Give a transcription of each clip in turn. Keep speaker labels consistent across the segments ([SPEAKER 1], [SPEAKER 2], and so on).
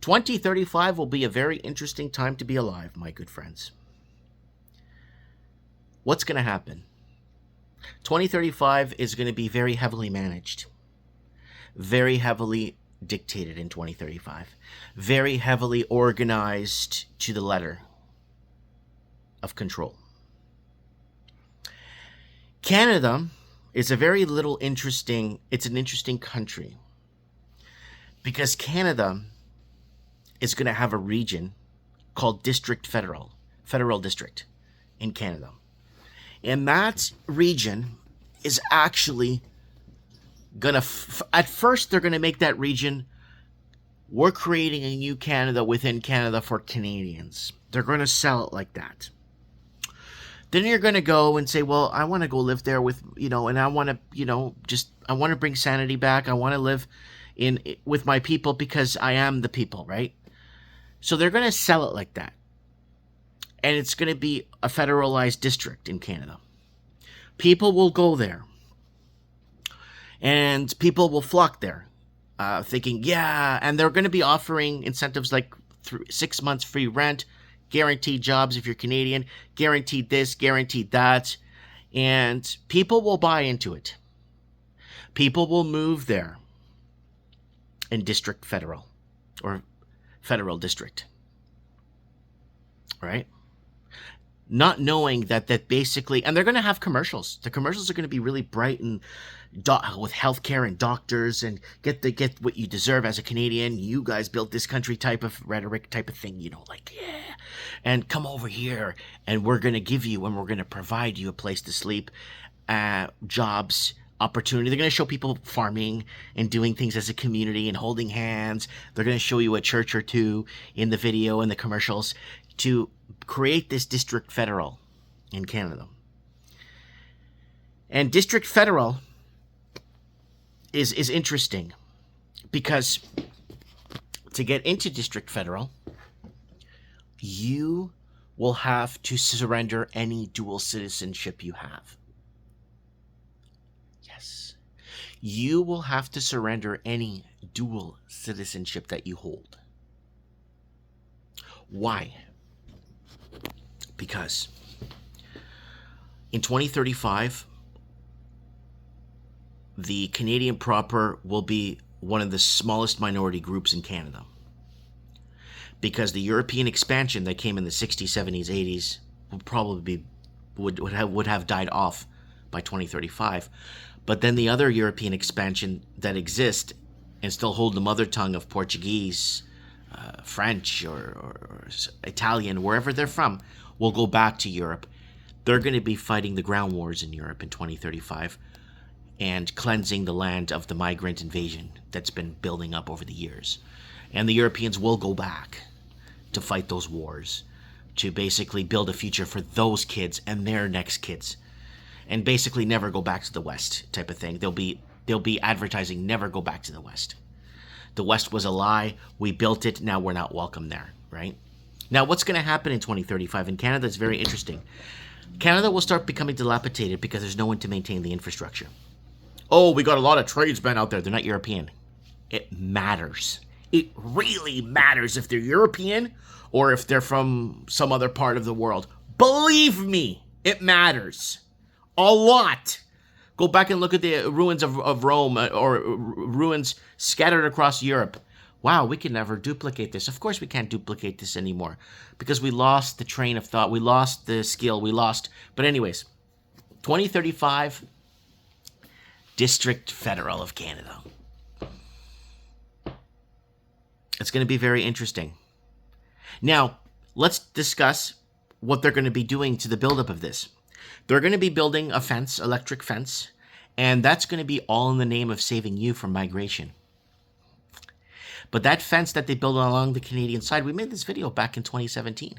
[SPEAKER 1] 2035 will be a very interesting time to be alive, my good friends. What's going to happen? 2035 is going to be very heavily managed, very heavily dictated in 2035, very heavily organized to the letter of control. Canada is a very little interesting, it's an interesting country because Canada is going to have a region called Federal District in Canada. And that region is actually going to, at first they're going to make that region, we're creating a new Canada within Canada for Canadians. They're going to sell it like that. Then you're going to go and say, well, I want to go live there with, and I want to, I want to bring sanity back. I want to live with my people because I am the people, right? So they're going to sell it like that. And it's going to be a federalized district in Canada. People will go there. And people will flock there, thinking, yeah. And they're going to be offering incentives like 6 months free rent, guaranteed jobs if you're Canadian, guaranteed this, guaranteed that. And people will buy into it. People will move there in District Federal or Federal District. Right? Not knowing that basically, and they're going to have commercials. The commercials are going to be really bright and with healthcare and doctors and get what you deserve as a Canadian. You guys built this country type of rhetoric, type of thing, like, yeah, and come over here and we're going to give you and we're going to provide you a place to sleep, jobs, opportunity. They're going to show people farming and doing things as a community and holding hands. They're going to show you a church or two in the video and the commercials to create this District Federal in Canada. And District Federal is interesting because to get into District Federal, you will have to surrender any dual citizenship you have. Yes. You will have to surrender any dual citizenship that you hold. Why? Because in 2035, the Canadian proper will be one of the smallest minority groups in Canada. Because the European expansion that came in the 60s, 70s, 80s would probably would have died off by 2035. But then the other European expansion that exists and still hold the mother tongue of Portuguese, French or Italian, wherever they're from, will go back to Europe. They're going to be fighting the ground wars in Europe in 2035 and cleansing the land of the migrant invasion that's been building up over the years. And the Europeans will go back to fight those wars, to basically build a future for those kids and their next kids, and basically never go back to the West type of thing. They'll be advertising, never go back to the West. The West was a lie. We built it. Now we're not welcome there, right? Now, what's going to happen in 2035 in Canada is very interesting. Canada will start becoming dilapidated because there's no one to maintain the infrastructure. Oh, we got a lot of tradesmen out there. They're not European. It matters. It really matters if they're European or if they're from some other part of the world. Believe me, it matters. A lot. Go back and look at the ruins of Rome or ruins scattered across Europe. Wow, we can never duplicate this. Of course we can't duplicate this anymore because we lost the train of thought. We lost the skill. But anyways, 2035, District Federal of Canada. It's going to be very interesting. Now, let's discuss what they're going to be doing to the buildup of this. They're going to be building a fence, electric fence, and that's going to be all in the name of saving you from migration. But that fence that they build along the Canadian side, we made this video back in 2017.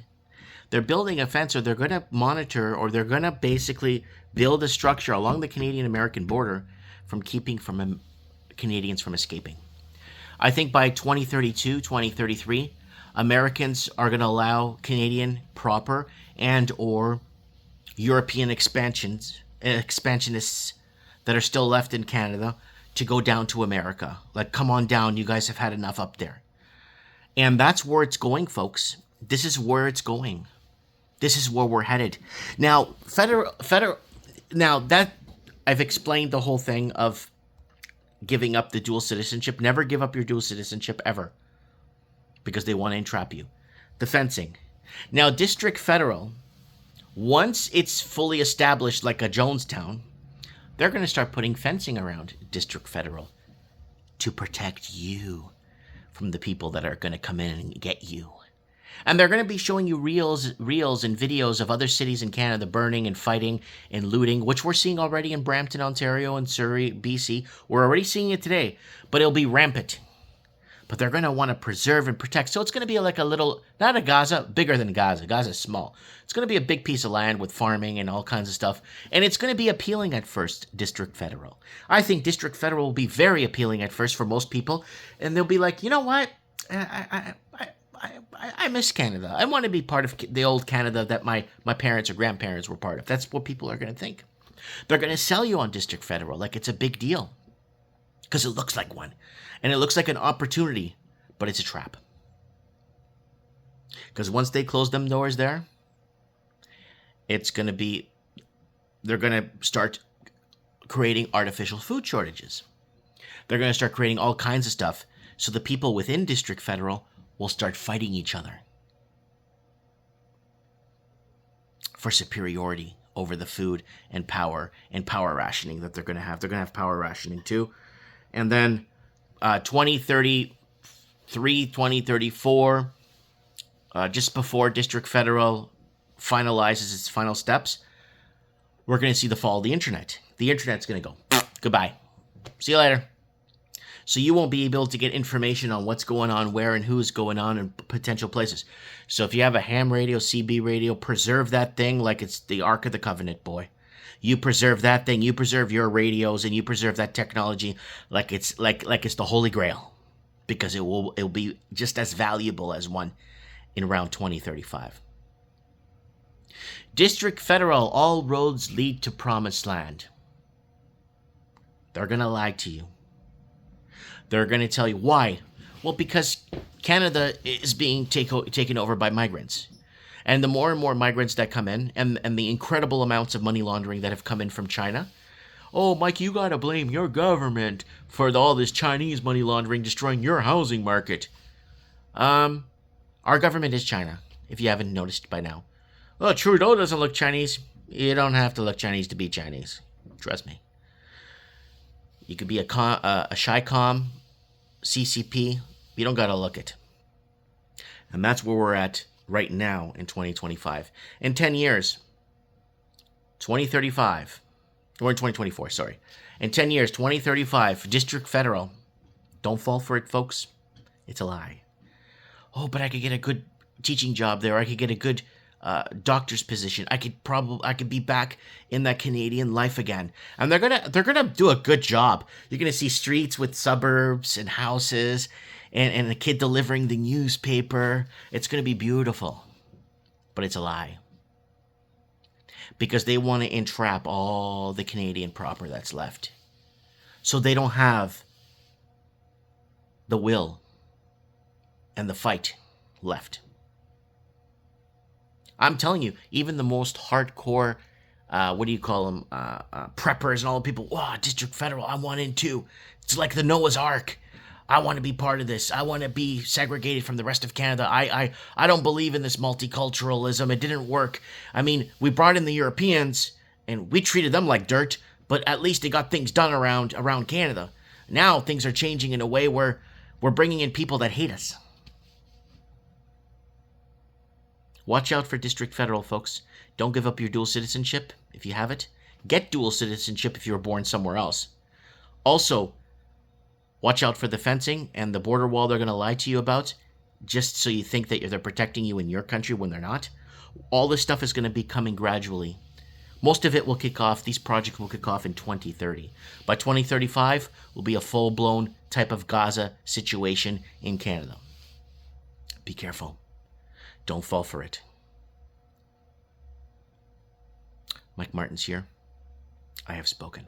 [SPEAKER 1] They're building a fence, or they're going to monitor, or they're going to basically build a structure along the Canadian-American border from keeping Canadians from escaping. I think by 2032, 2033, Americans are going to allow Canadian proper and or European expansionists that are still left in Canada to go down to America. Like, come on down, you guys have had enough up there. And that's where it's going, folks. This is where it's going. This is where we're headed. Now, now that I've explained the whole thing of giving up the dual citizenship. Never give up your dual citizenship ever, because they want to entrap you. The fencing. Now, district federal, once it's fully established like a Jonestown, they're going to start putting fencing around district federal to protect you from the people that are going to come in and get you. And they're going to be showing you reels and videos of other cities in Canada burning and fighting and looting, which we're seeing already in Brampton, Ontario, and Surrey, BC. We're already seeing it today, but it'll be rampant. But they're going to want to preserve and protect. So it's going to be like a little, not a Gaza, bigger than Gaza. Gaza's small. It's going to be a big piece of land with farming and all kinds of stuff. And it's going to be appealing at first, district federal. I think district federal will be very appealing at first for most people. And they'll be like, you know what? I miss Canada. I want to be part of the old Canada that my parents or grandparents were part of. That's what people are going to think. They're going to sell you on district federal like it's a big deal, because it looks like one. And it looks like an opportunity, but it's a trap. Because once they close them doors there, it's going to be, they're going to start creating artificial food shortages. They're going to start creating all kinds of stuff. So the people within district federal will start fighting each other for superiority over the food and power rationing that they're going to have. They're going to have power rationing too. And then 2033, 2034, just before district federal finalizes its final steps, we're going to see the fall of the internet. The internet's going to go, goodbye. See you later. So you won't be able to get information on what's going on, where and who's going on in potential places. So if you have a ham radio, CB radio, preserve that thing like it's the Ark of the Covenant, boy. You preserve that thing. You preserve your radios, and you preserve that technology like it's it's the Holy Grail, because it'll be just as valuable as one in around 2035. District federal, all roads lead to promised land. They're gonna lie to you. They're going to tell you why. Well, because Canada is being taken over by migrants. And the more and more migrants that come in, and the incredible amounts of money laundering that have come in from China. Oh, Mike, you got to blame your government for all this Chinese money laundering destroying your housing market. Our government is China, if you haven't noticed by now. Oh, Trudeau doesn't look Chinese. You don't have to look Chinese to be Chinese. Trust me. You could be a Chi-Com, CCP. You don't got to look it. And that's where we're at right now in 2025. In 10 years, 2035, or in 2024, sorry. In 10 years, 2035, district federal. Don't fall for it, folks. It's a lie. Oh, but I could get a good teaching job there. I could get a good doctor's position. I could be back in that Canadian life again. And they're gonna do a good job. You're gonna see streets with suburbs and houses, and a kid delivering the newspaper. It's gonna be beautiful, but it's a lie, because they want to entrap all the Canadian proper that's left, so they don't have the will and the fight left. I'm telling you, even the most hardcore, preppers and all the people, wow, district federal, I want in too. It's like the Noah's Ark. I want to be part of this. I want to be segregated from the rest of Canada. I don't believe in this multiculturalism. It didn't work. I mean, we brought in the Europeans, and we treated them like dirt, but at least they got things done around Canada. Now things are changing in a way where we're bringing in people that hate us. Watch out for district federal, folks. Don't give up your dual citizenship if you have it. Get dual citizenship if you were born somewhere else. Also, watch out for the fencing and the border wall they're going to lie to you about, just so you think that they're protecting you in your country when they're not. All this stuff is going to be coming gradually. Most of it will kick off, these projects will kick off in 2030. By 2035, will be a full-blown type of Gaza situation in Canada. Be careful. Don't fall for it. Mike Martins here. I have spoken.